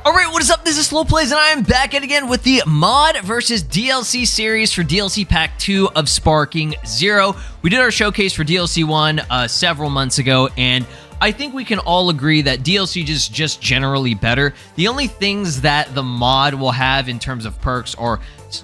Alright, what is up? This is SLOplays, and I am back at again with the mod versus DLC series for DLC Pack 2 of Sparking Zero. We did our showcase for DLC 1 several months ago, and I think we can all agree that DLC is just generally better. The only things that the mod will have in terms of perks are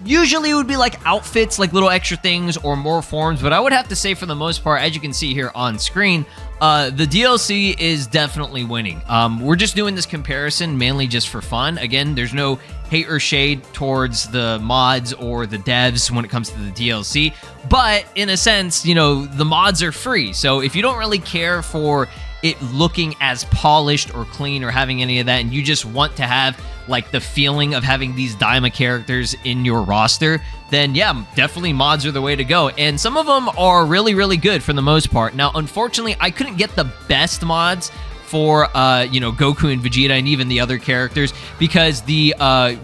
usually it would be like outfits, like little extra things or more forms, but I would have to say for the most part, as you can see here on screen, the DLC is definitely winning. We're just doing this comparison mainly just for fun. Again, there's no hate or shade towards the mods or the devs when it comes to the DLC, but in a sense, you know, the mods are free. So if you don't really care for it looking as polished or clean or having any of that, and you just want to have like the feeling of having these Daima characters in your roster, then yeah, definitely mods are the way to go. And some of them are really, really good for the most part. Now, unfortunately, I couldn't get the best mods for, you know, Goku and Vegeta and even the other characters because the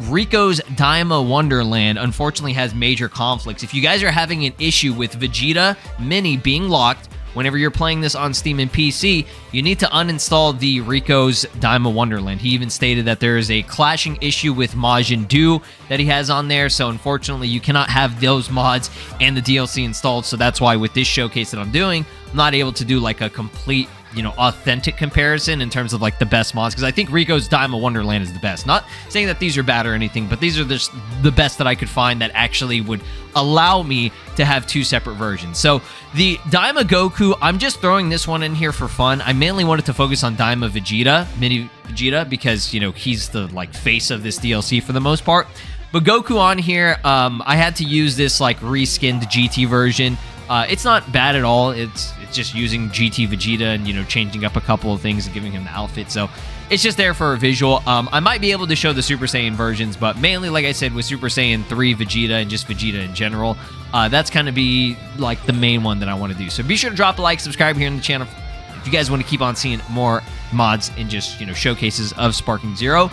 Rico's Daima Wonderland unfortunately has major conflicts. If you guys are having an issue with Vegeta Mini being locked, whenever you're playing this on Steam and PC, you need to uninstall the Rico's Daima Wonderland. He even stated that there is a clashing issue with Majin Buu that he has on there, so unfortunately you cannot have those mods and the DLC installed, so that's why with this showcase that I'm doing, I'm not able to do like a complete, you know, authentic comparison in terms of like the best mods, because I think Rico's Daima Wonderland is the best. Not saying that these are bad or anything, but these are just the best that I could find that actually would allow me to have two separate versions. So the Daima Goku, I'm just throwing this one in here for fun. I mainly wanted to focus on Daima Vegeta, Mini Vegeta, because, you know, he's the like face of this DLC for the most part. But Goku on here, I had to use this like reskinned GT version. It's not bad at all. It's just using GT Vegeta and, you know, changing up a couple of things and giving him the outfit. So it's just there for a visual. I might be able to show the Super Saiyan versions, but mainly, like I said, with Super Saiyan 3 Vegeta and just Vegeta in general, that's kind of be like the main one that I want to do. So be sure to drop a like, subscribe here on the channel if you guys want to keep on seeing more mods and just, you know, showcases of Sparking Zero.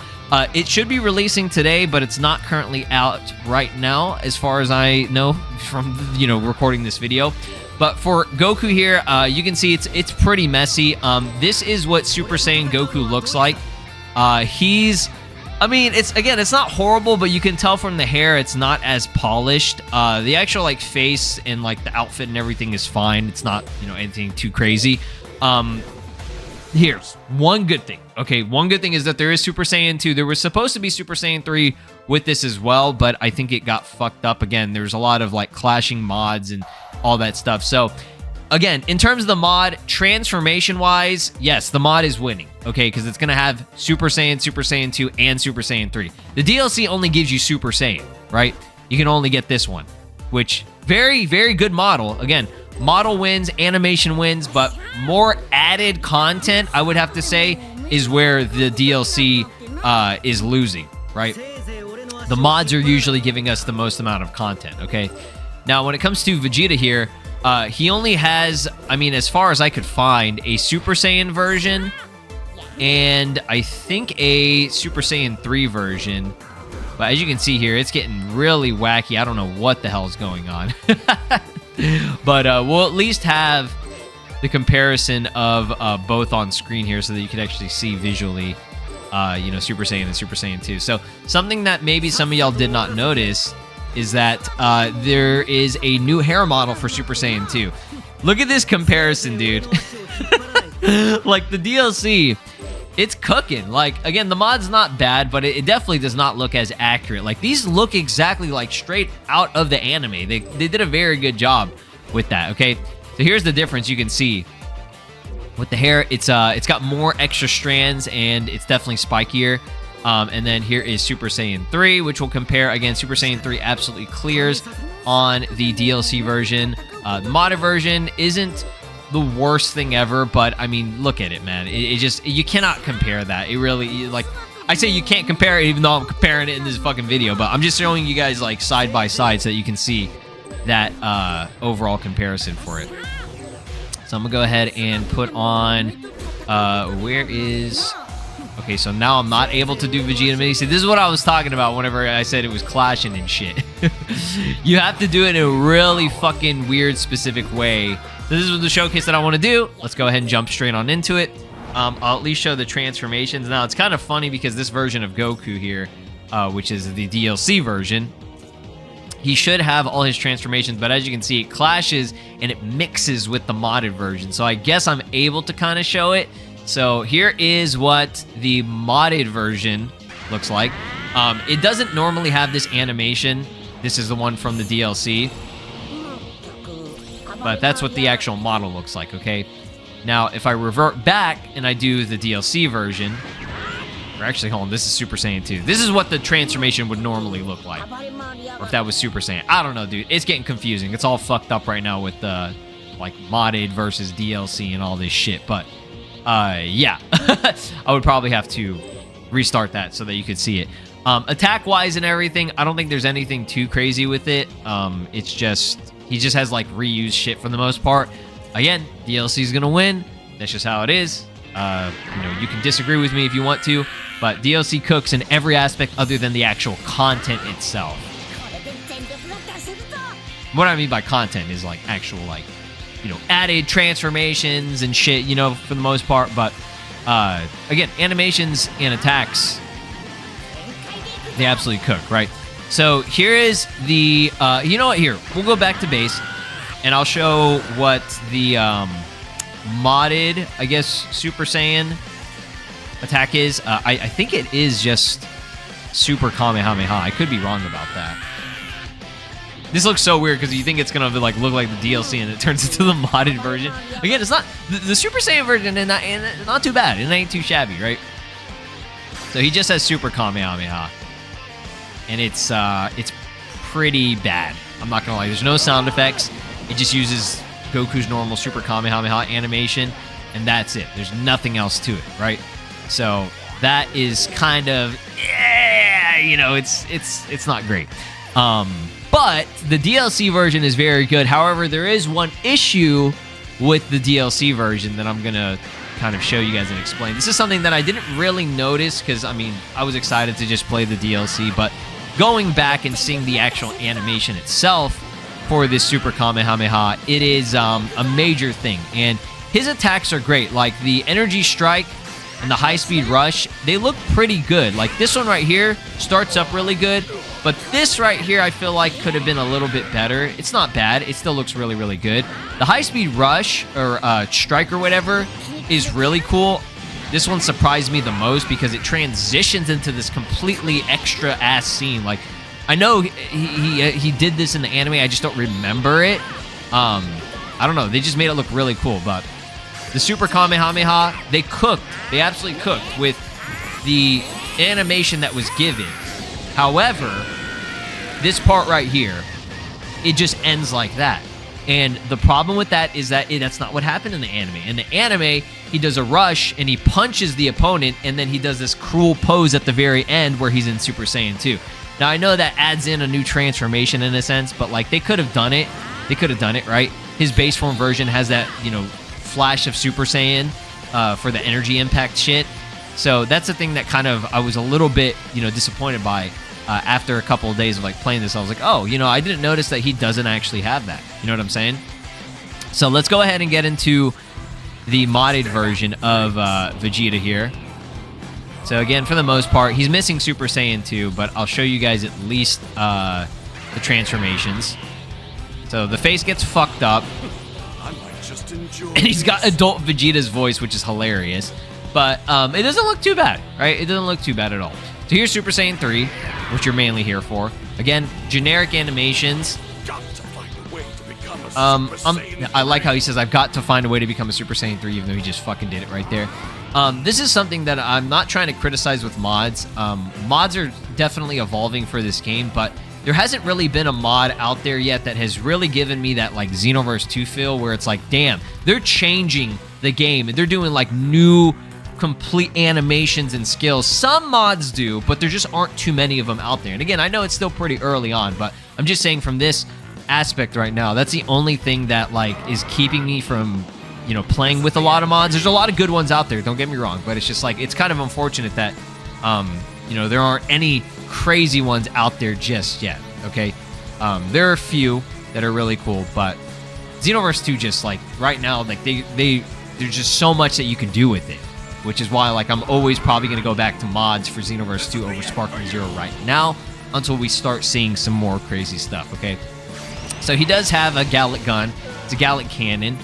It should be releasing today, but it's not currently out right now, as far as I know from, you know, recording this video. But for Goku here, you can see it's pretty messy. This is what Super Saiyan Goku looks like. I mean, it's not horrible, but you can tell from the hair it's not as polished. The actual like face and like the outfit and everything is fine. It's not, you know, anything too crazy. Here's one good thing. Okay, one good thing is that there is Super Saiyan 2. There was supposed to be Super Saiyan 3 with this as well, but I think it got fucked up again. There's a lot of like clashing mods and all that stuff. So again, in terms of the mod, transformation-wise, yes, the mod is winning, okay, because it's going to have Super Saiyan 2, and Super Saiyan 3. The DLC only gives you Super Saiyan, right? You can only get this one, which very, very good model. Again, model wins, animation wins, but more added content, I would have to say, is where the DLC is losing, right? The mods are usually giving us the most amount of content, okay? Now, when it comes to Vegeta here, he only has, I mean, as far as I could find, a Super Saiyan version, and I think a Super Saiyan 3 version. But as you can see here, it's getting really wacky. I don't know what the hell is going on. But we'll at least have the comparison of both on screen here so that you can actually see visually, you know, Super Saiyan and Super Saiyan 2. So something that maybe some of y'all did not notice is that there is a new hair model for Super Saiyan 2. Look at this comparison, dude. Like, the DLC, it's cooking. Like, again, the mod's not bad, but it definitely does not look as accurate. Like, these look exactly like straight out of the anime. They did a very good job with that, okay? So here's the difference you can see. With the hair, it's got more extra strands, and it's definitely spikier. And then here is Super Saiyan 3, which will compare. Again, Super Saiyan 3 absolutely clears on the DLC version. The modded version isn't the worst thing ever, but I mean, look at it, man. It just, you cannot compare that. It really, like, I say you can't compare it, even though I'm comparing it in this fucking video, but I'm just showing you guys like side by side so that you can see that overall comparison for it. So I'm gonna go ahead and put on, where is... Okay, so now I'm not able to do Vegeta Mini. See, this is what I was talking about whenever I said it was clashing and shit. You have to do it in a really fucking weird, specific way. this is the showcase that I want to do. Let's go ahead and jump straight on into it. I'll at least show the transformations. Now, it's kind of funny because this version of Goku here, which is the DLC version, he should have all his transformations, but as you can see, it clashes and it mixes with the modded version. So I guess I'm able to kind of show it. So here is what the modded version looks like. It doesn't normally have this animation. This is the one from the DLC. But that's what the actual model looks like, okay? Now, if I revert back and I do the DLC version, or actually, hold on, this is Super Saiyan 2. This is what the transformation would normally look like. Or if that was Super Saiyan. I don't know, dude. It's getting confusing. It's all fucked up right now with the, like, modded versus DLC and all this shit. But, yeah. I would probably have to restart that so that you could see it. Attack-wise and everything, I don't think there's anything too crazy with it. It's just, he just has, like, reused shit for the most part. Again, DLC is gonna win. That's just how it is. You know, you can disagree with me if you want to, but DLC cooks in every aspect other than the actual content itself. What I mean by content is like actual, like, you know, added transformations and shit, you know, for the most part. But again, animations and attacks, they absolutely cook, right? So here is the, you know what, here, we'll go back to base. And I'll show what the modded, I guess, Super Saiyan attack is. I think it is just Super Kamehameha. I could be wrong about that. This looks so weird because you think it's going to like look like the DLC and it turns into the modded version. Again, it's not... The Super Saiyan version is not too bad. It ain't too shabby, right? So he just has Super Kamehameha. And it's pretty bad. I'm not going to lie. There's no sound effects. It just uses Goku's normal Super Kamehameha animation, and that's it. There's nothing else to it, right? So that is kind of, yeah, you know, it's not great. But the DLC version is very good. However, there is one issue with the DLC version that I'm going to kind of show you guys and explain. This is something that I didn't really notice because, I mean, I was excited to just play the DLC, but going back and seeing the actual animation itself for this Super Kamehameha, it is a major thing, and his attacks are great. Like the energy strike and the high-speed rush, they look pretty good. Like this one right here starts up really good, but this right here I feel like could have been a little bit better. It's not bad. It still looks really, really good. The high-speed rush or strike or whatever is really cool. This one surprised me the most because it transitions into this completely extra-ass scene. Like, I know he did this in the anime, I just don't remember it. I don't know, they just made it look really cool, but the Super Kamehameha, they cooked. They absolutely cooked with the animation that was given. However, this part right here, it just ends like that. And the problem with that is that that's not what happened in the anime. In the anime, he does a rush and he punches the opponent, and then he does this cruel pose at the very end where he's in Super Saiyan 2. Now, I know that adds in a new transformation in a sense, but, like, they could have done it. They could have done it, right? His base form version has that, you know, flash of Super Saiyan for the energy impact shit. So that's the thing that kind of I was a little bit, you know, disappointed by after a couple of days of, like, playing this. I was like, oh, you know, I didn't notice that he doesn't actually have that. You know what I'm saying? So let's go ahead and get into the modded version of Vegeta here. So again, for the most part, he's missing Super Saiyan 2, but I'll show you guys at least the transformations. So the face gets fucked up, and he's got adult Vegeta's voice, which is hilarious. But it doesn't look too bad, right? It doesn't look too bad at all. So here's Super Saiyan 3, which you're mainly here for. Again, generic animations. I like how he says, I've got to find a way to become a Super Saiyan 3, even though he just fucking did it right there. This is something that I'm not trying to criticize with mods. Mods are definitely evolving for this game, but there hasn't really been a mod out there yet that has really given me that, like, Xenoverse 2 feel where it's like, damn, they're changing the game and they're doing, like, new complete animations and skills. Some mods do, but there just aren't too many of them out there. And again, I know it's still pretty early on, but I'm just saying from this aspect right now, that's the only thing that, like, is keeping me from, you know, playing with a lot of mods. There's a lot of good ones out there, don't get me wrong, but it's just like, it's kind of unfortunate that, you know, there aren't any crazy ones out there just yet, okay? There are a few that are really cool, but Xenoverse 2 just, like, right now, like, there's just so much that you can do with it, which is why, like, I'm always probably going to go back to mods for Xenoverse 2 over Sparking Zero right now until we start seeing some more crazy stuff, okay? So he does have a Gallic gun. It's a Gallic cannon.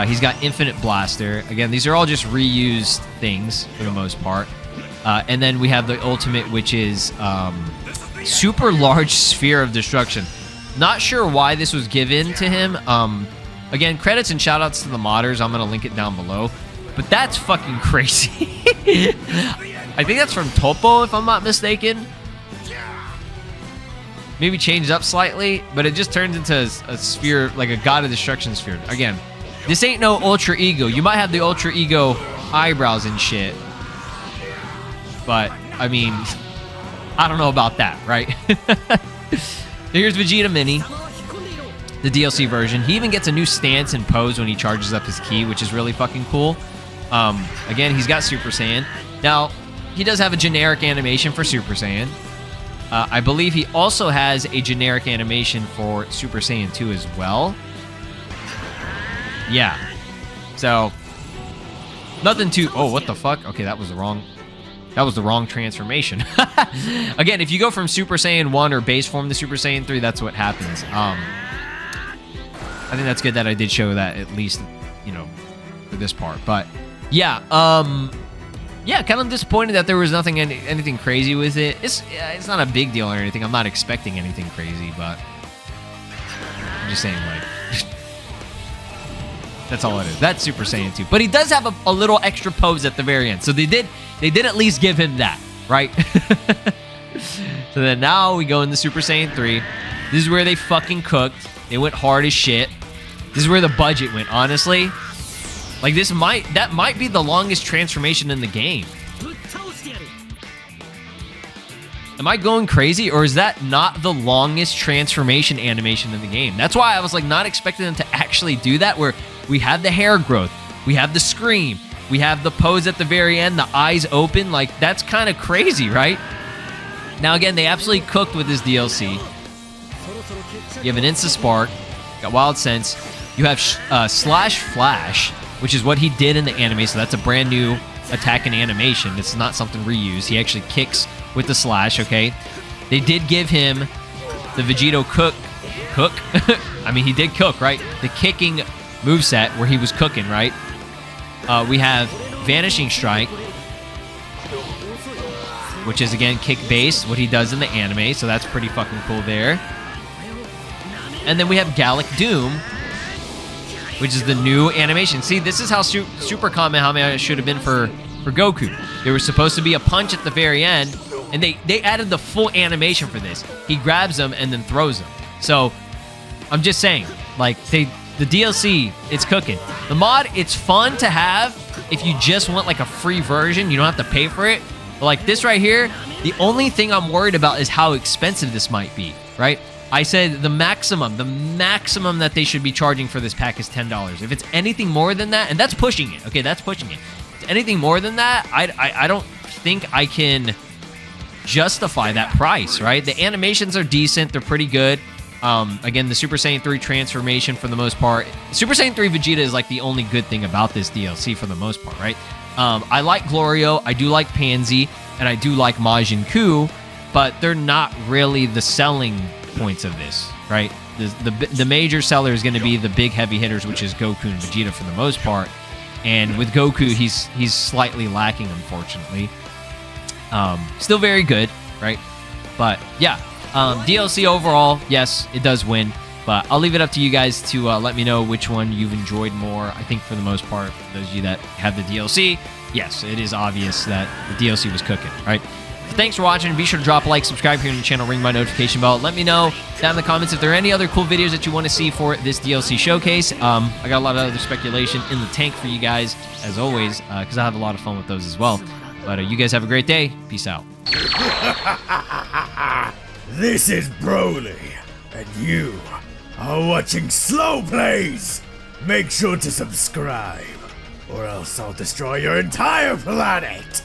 He's got Infinite Blaster. Again, these are all just reused things for the most part. And then we have the ultimate, which is Super Large Sphere of Destruction. Not sure why this was given to him. Again, credits and shoutouts to the modders. I'm going to link it down below. But that's fucking crazy. I think that's from Topo, if I'm not mistaken. Maybe changed up slightly, but it just turns into a sphere, like a God of Destruction sphere. Again, this ain't no Ultra Ego. You might have the Ultra Ego eyebrows and shit. But, I mean, I don't know about that, right? Here's Vegeta Mini, the DLC version. He even gets a new stance and pose when he charges up his ki, which is really fucking cool. Again, he's got Super Saiyan. Now, he does have a generic animation for Super Saiyan. I believe he also has a generic animation for Super Saiyan 2 as well. Yeah. So, nothing too... Oh, what the fuck? Okay, that was the wrong transformation. Again, if you go from Super Saiyan 1 or base form to Super Saiyan 3, that's what happens. I think that's good that I did show that at least, you know, for this part. But, yeah, yeah, kind of disappointed that there was anything crazy with it. It's not a big deal or anything. I'm not expecting anything crazy, but I'm just saying, like, that's all it is. That's Super Saiyan 2. But he does have a little extra pose at the very end. So they did at least give him that, right? So then now we go into Super Saiyan 3. This is where they fucking cooked. They went hard as shit. This is where the budget went, honestly. Like, that might be the longest transformation in the game. Am I going crazy, or is that not the longest transformation animation in the game? That's why I was, like, not expecting them to actually do that, where we have the hair growth, we have the scream, we have the pose at the very end, the eyes open. Like, that's kind of crazy, right? Now, again, they absolutely cooked with this DLC. You have an Insta Spark, got Wild Sense. You have Slash Flash, which is what he did in the anime, so that's a brand new attack and animation. It's not something reused. He actually kicks with the slash, okay? They did give him the Vegito cook. I mean, he did cook, right? The kicking moveset where he was cooking, right? We have Vanishing Strike, which is, again, kick-based, what he does in the anime, so that's pretty fucking cool there. And then we have Gallic Doom, which is the new animation. See, this is how Super Kamehameha should have been for Goku. There was supposed to be a punch at the very end, and they added the full animation for this. He grabs them and then throws them. So, I'm just saying, like, the DLC, it's cooking. The mod, it's fun to have if you just want, like, a free version. You don't have to pay for it. But, like, this right here, the only thing I'm worried about is how expensive this might be, right? I said the maximum that they should be charging for this pack is $10. If it's anything more than that, and that's pushing it, okay, that's pushing it. If it's anything more than that, I don't think I can justify that price, right? The animations are decent, they're pretty good. Again, the Super Saiyan 3 transformation for the most part. Super Saiyan 3 Vegeta is like the only good thing about this DLC for the most part, right? I like Glorio, I do like Pansy, and I do like Majin Ku, but they're not really the selling points of this, right? The major seller is going to be the big heavy hitters, which is Goku and Vegeta for the most part. And with Goku, he's slightly lacking, unfortunately. Still very good, right? But yeah, DLC overall, yes, it does win. But I'll leave it up to you guys to let me know which one you've enjoyed more. I think for the most part, those of you that have the DLC, yes, it is obvious that the DLC was cooking, right? So thanks for watching. Be sure to drop a like, subscribe here on the channel, ring my notification bell. Let me know down in the comments if there are any other cool videos that you want to see for this DLC showcase. I got a lot of other speculation in the tank for you guys, as always, because I have a lot of fun with those as well. But you guys have a great day. Peace out. This is Broly, and you are watching SLOplays. Make sure to subscribe, or else I'll destroy your entire planet.